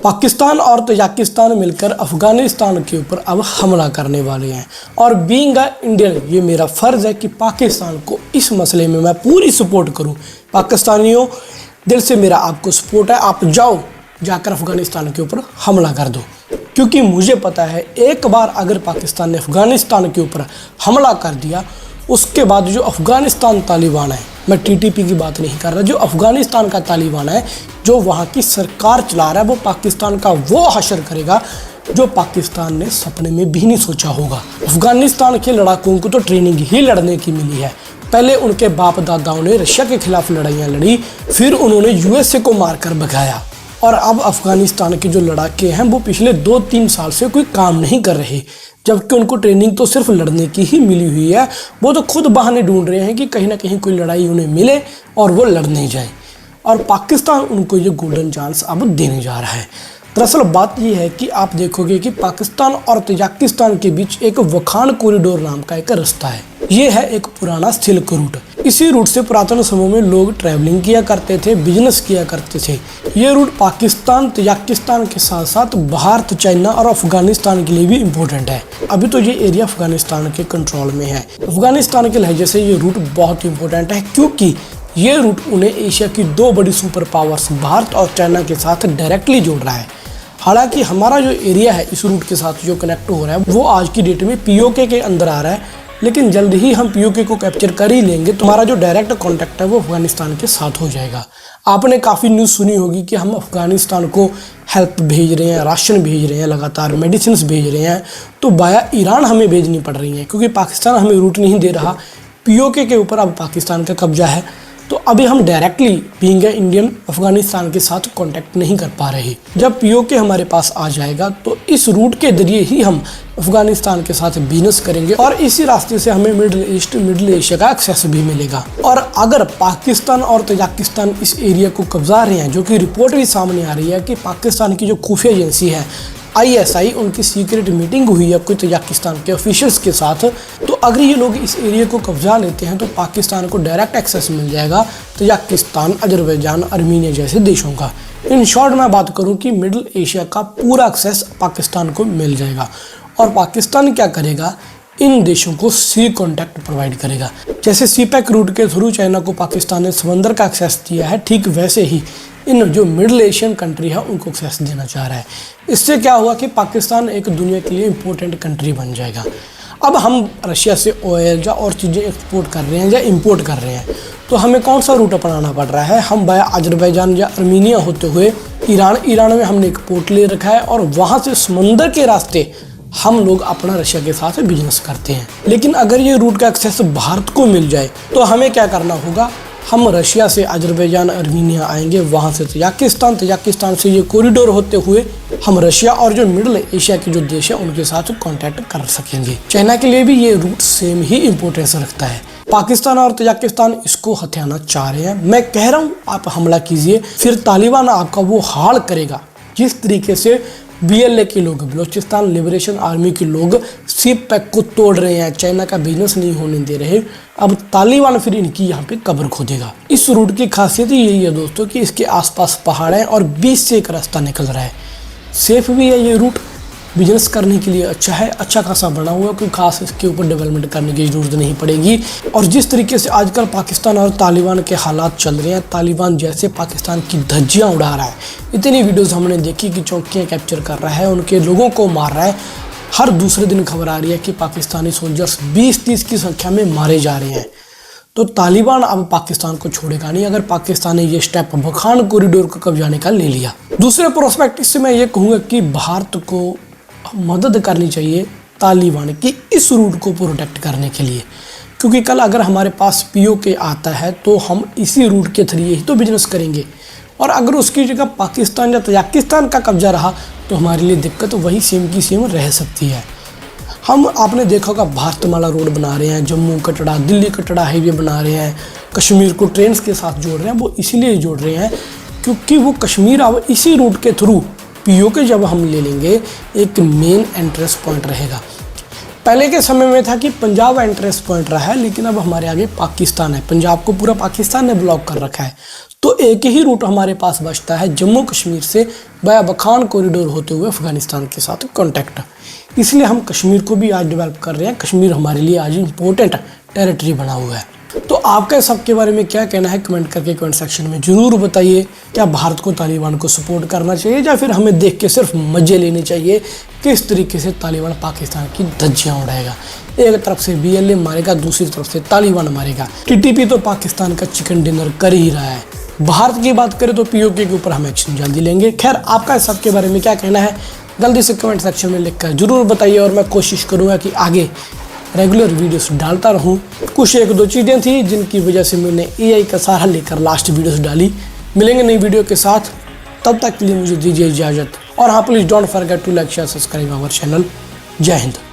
पाकिस्तान और तजाकिस्तान मिलकर अफ़गानिस्तान के ऊपर अब हमला करने वाले हैं और बीइंग अ इंडियन ये मेरा फ़र्ज़ है कि पाकिस्तान को इस मसले में मैं पूरी सपोर्ट करूं। पाकिस्तानियों, दिल से मेरा आपको सपोर्ट है, आप जाओ जाकर अफ़गानिस्तान के ऊपर हमला कर दो, क्योंकि मुझे पता है एक बार अगर पाकिस्तान ने अफ़गानिस्तान के ऊपर हमला कर दिया उसके बाद जो अफ़गानिस्तान तालिबान है, मैं टीटीपी की बात नहीं कर रहा, जो अफ़गानिस्तान का तालिबान है जो वहाँ की सरकार चला रहा है, वो पाकिस्तान का वो हशर करेगा जो पाकिस्तान ने सपने में भी नहीं सोचा होगा। अफ़गानिस्तान के लड़ाकों को तो ट्रेनिंग ही लड़ने की मिली है। पहले उनके बाप दादाओं ने रशिया के खिलाफ लड़ाइयाँ लड़ी, फिर उन्होंने यूएसए को मारकर भगाया, और अब अफ़गानिस्तान के जो लड़ाके हैं वो पिछले 2-3 साल से कोई काम नहीं कर रहे, जबकि उनको ट्रेनिंग तो सिर्फ लड़ने की ही मिली हुई है। वो तो खुद बहाने ढूंढ रहे हैं कि कहीं ना कहीं कोई लड़ाई उन्हें मिले और वो लड़ने जाए, और पाकिस्तान उनको ये गोल्डन चांस अब देने जा रहा है। दरअसल बात यह है कि आप देखोगे कि पाकिस्तान और तजाकिस्तान के बीच एक वखान कॉरिडोर नाम का एक रास्ता है। ये है एक पुराना सिल्क रूट। इसी रूट से पुरातन समय में लोग ट्रैवलिंग किया करते थे, बिजनेस किया करते थे। ये रूट पाकिस्तान तजाकिस्तान के साथ साथ भारत, चाइना और अफगानिस्तान के लिए भी इम्पोर्टेंट है। अभी तो ये एरिया अफगानिस्तान के कंट्रोल में है। अफगानिस्तान के लहजे से ये रूट बहुत इंपॉर्टेंट है, क्योंकि ये रूट उन्हें एशिया की 2 बड़ी सुपर पावर्स भारत और चाइना के साथ डायरेक्टली जोड़ रहा है। हालांकि हमारा जो एरिया है इस रूट के साथ जो कनेक्ट हो रहा है वो आज की डेट में पीओके के अंदर आ रहा है, लेकिन जल्द ही हम पीओके को कैप्चर कर ही लेंगे तो हमारा जो डायरेक्ट कॉन्टैक्ट है वो अफगानिस्तान के साथ हो जाएगा। आपने काफ़ी न्यूज़ सुनी होगी कि हम अफगानिस्तान को हेल्प भेज रहे हैं, राशन भेज रहे हैं, लगातार मेडिसिन भेज रहे हैं, तो बाया ईरान हमें भेजनी पड़ रही है, क्योंकि पाकिस्तान हमें रूट नहीं दे रहा। पीओके के ऊपर अब पाकिस्तान का कब्जा है, तो अभी हम डायरेक्टली बीइंग इंडियन अफगानिस्तान के साथ कांटेक्ट नहीं कर पा रहे। जब पीओके हमारे पास आ जाएगा तो इस रूट के जरिए ही हम अफगानिस्तान के साथ बिजनेस करेंगे और इसी रास्ते से हमें मिडिल एशिया का एक्सेस भी मिलेगा। और अगर पाकिस्तान और तजाकिस्तान इस एरिया को कब्जा रहे हैं, जो कि रिपोर्ट भी सामने आ रही है कि पाकिस्तान की जो खुफिया एजेंसी है ISI, उनकी सीक्रेट मीटिंग हुई है कोई तजाकिस्तान के ऑफिशियल्स के साथ, तो अगर ये लोग इस एरिया को कब्जा लेते हैं तो पाकिस्तान को डायरेक्ट एक्सेस मिल जाएगा तजाकिस्तान, अजरबैजान, आर्मीनिया जैसे देशों का। इन शॉर्ट मैं बात करूं कि मिडिल एशिया का पूरा एक्सेस पाकिस्तान को मिल जाएगा। और पाकिस्तान क्या करेगा, इन देशों को सी कॉन्टैक्ट प्रोवाइड करेगा। जैसे सीपैक रूट के थ्रू चाइना को पाकिस्तान ने समंदर का एक्सेस दिया है, ठीक वैसे ही इन जो मिडिल एशियन कंट्री है उनको एक्सेस देना चाह रहा है। इससे क्या हुआ कि पाकिस्तान एक दुनिया के लिए इम्पोर्टेंट कंट्री बन जाएगा। अब हम रशिया से ऑयल या और चीज़ें एक्सपोर्ट कर रहे हैं या इंपोर्ट कर रहे हैं, तो हमें कौन सा रूट अपनाना पड़ रहा है। हम बाया अजरबैजान या आर्मीनिया होते हुए ईरान में हमने एक पोर्ट ले रखा है, और वहाँ से समंदर के रास्ते हम लोग अपना रशिया के साथ बिजनेस करते हैं। लेकिन अगर ये रूट का एक्सेस भारत को मिल जाए तो हमें क्या करना होगा, हम रशिया से अजरबैजान, आर्मीनिया आएंगे, वहाँ से तजाकिस्तान से ये कॉरिडोर होते हुए हम रशिया और जो मिडिल एशिया के जो देश है उनके साथ कांटेक्ट कर सकेंगे। चाइना के लिए भी ये रूट सेम ही इम्पोर्टेंस रखता है। पाकिस्तान और तजाकिस्तान इसको हथियाना चाह रहे हैं। मैं कह रहा हूँ आप हमला कीजिए, फिर तालिबान आपका वो हाल करेगा जिस तरीके से BLA के लोग, बलोचिस्तान लिबरेशन आर्मी के लोग सीपैक को तोड़ रहे हैं, चाइना का बिजनेस नहीं होने दे रहे। अब तालिबान फिर इनकी यहाँ पे कब्र खोदेगा। इस रूट की खासियत यही है दोस्तों कि इसके आसपास पहाड़ है और बीच से एक रास्ता निकल रहा है। सेफ भी है ये रूट, बिजनेस करने के लिए अच्छा है, अच्छा खासा बना हुआ है, कोई खास इसके ऊपर डेवलपमेंट करने की ज़रूरत नहीं पड़ेगी। और जिस तरीके से आजकल पाकिस्तान और तालिबान के हालात चल रहे हैं, तालिबान जैसे पाकिस्तान की धज्जियाँ उड़ा रहा है, इतनी वीडियोस हमने देखी कि चौकियाँ कैप्चर कर रहा है, उनके लोगों को मार रहा है। हर दूसरे दिन खबर आ रही है कि पाकिस्तानी सोल्जर्स 20-30 की संख्या में मारे जा रहे हैं। तो तालिबान अब पाकिस्तान को छोड़ेगा नहीं अगर पाकिस्तान ने ये स्टेप वखान कॉरिडोर को कब्जाने का ले लिया। दूसरे प्रोस्पेक्ट से मैं ये कहूँगा कि भारत को मदद करनी चाहिए तालिबान की इस रूट को प्रोटेक्ट करने के लिए, क्योंकि कल अगर हमारे पास पीओके आता है तो हम इसी रूट के थ्रू ही तो बिजनेस करेंगे, और अगर उसकी जगह पाकिस्तान या तजाकिस्तान का कब्जा रहा तो हमारे लिए दिक्कत वही सेम की सेम रह सकती है। हम आपने देखा होगा भारतमाला रोड बना रहे हैं, जम्मू कटड़ा, दिल्ली कटड़ा हाईवे बना रहे हैं, कश्मीर को ट्रेन के साथ जोड़ रहे हैं। वो इसीलिए जोड़ रहे हैं क्योंकि वो कश्मीर अब इसी रूट के थ्रू पीओके जब हम ले लेंगे एक मेन एंट्रेंस पॉइंट रहेगा। पहले के समय में था कि पंजाब एंट्रेंस पॉइंट रहा है, लेकिन अब हमारे आगे पाकिस्तान है। पंजाब को पूरा पाकिस्तान ने ब्लॉक कर रखा है, तो एक ही रूट हमारे पास बचता है जम्मू कश्मीर से वाया बखान कॉरिडोर होते हुए अफगानिस्तान के साथ कांटेक्ट। इसलिए हम कश्मीर को भी आज डेवलप कर रहे हैं। कश्मीर हमारे लिए आज इंपॉर्टेंट टेरिटरी बना हुआ है। तो आपका इस सब के बारे में क्या कहना है, कमेंट करके कमेंट सेक्शन में ज़रूर बताइए। क्या भारत को तालिबान को सपोर्ट करना चाहिए या फिर हमें देख के सिर्फ मज़े लेने चाहिए किस तरीके से तालिबान पाकिस्तान की धज्जियाँ उड़ाएगा। एक तरफ से BLA मारेगा, दूसरी तरफ से तालिबान मारेगा। TTP तो पाकिस्तान का चिकन डिनर कर ही रहा है। भारत की बात करें तो POK के ऊपर हम एक्शन जल्दी लेंगे। खैर, आपका इस सब के बारे में क्या कहना है जल्दी से कमेंट सेक्शन में लिखकर ज़रूर बताइए, और मैं कोशिश करूँगा कि आगे रेगुलर वीडियोस डालता रहूं। कुछ एक दो चीज़ें थी जिनकी वजह से मैंने AI का सहारा लेकर लास्ट वीडियोस डाली। मिलेंगे नई वीडियो के साथ, तब तक के लिए मुझे दीजिए इजाज़त। और हाँ, please don't forget to like share subscribe our channel. जय हिंद।